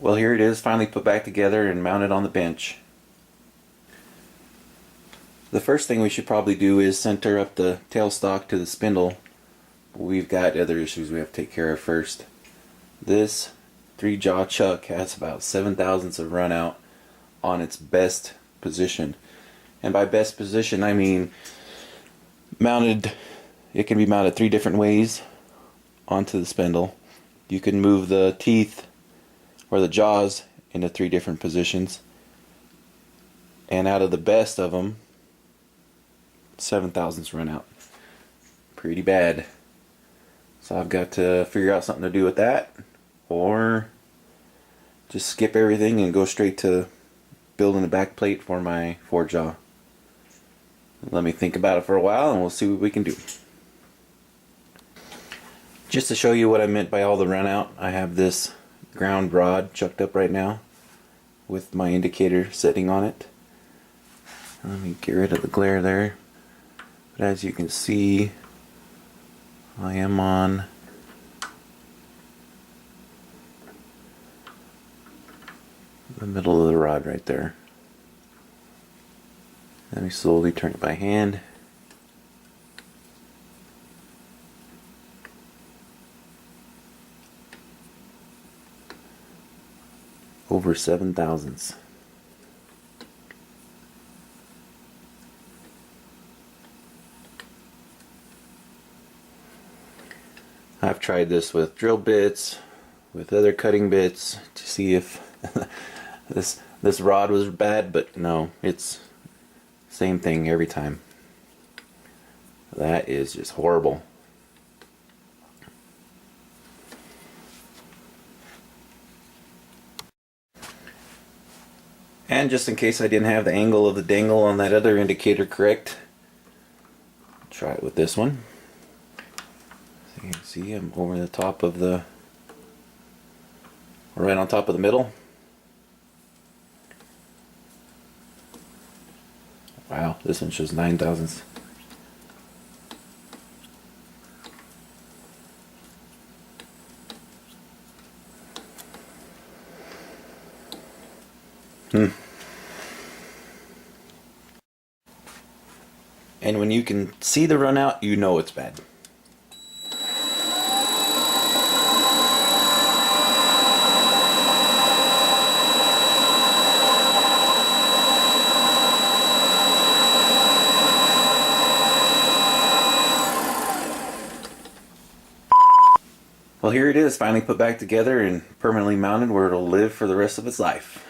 Well, here it is, finally put back together and mounted on the bench. The first thing we should probably do is center up the tailstock to the spindle. We've got other issues we have to take care of first. This 3-jaw chuck has about 7 thousandths of run out on its best position. And by best position I mean mounted, it can be mounted 3 different ways onto the spindle. You can move the teeth or the jaws into 3 different positions, and out of the best of them, 7 thousandths run out. Pretty bad. So I've got to figure out something to do with that, or just skip everything and go straight to building a back plate for my 4-jaw. Let me think about it for a while and we'll see what we can do. Just to show you what I meant by all the run out, I have this ground rod chucked up right now with my indicator setting on it. Let me get rid of the glare there. But as you can see, I am on the middle of the rod right there. Let me slowly turn it by hand. Over 7 thousandths. I've tried this with drill bits, with other cutting bits to see if this rod was bad, but no, it's same thing every time. That is just horrible. And just in case I didn't have the angle of the dangle on that other indicator correct, try it with this one. So you can see I'm over the top of the, right on top of the middle. Wow, this one shows 9 thousandths. And when you can see the run out, you know it's bad. Well, here it is, finally put back together and permanently mounted where it'll live for the rest of its life.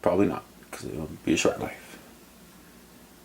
Probably not, because it'll be a short life.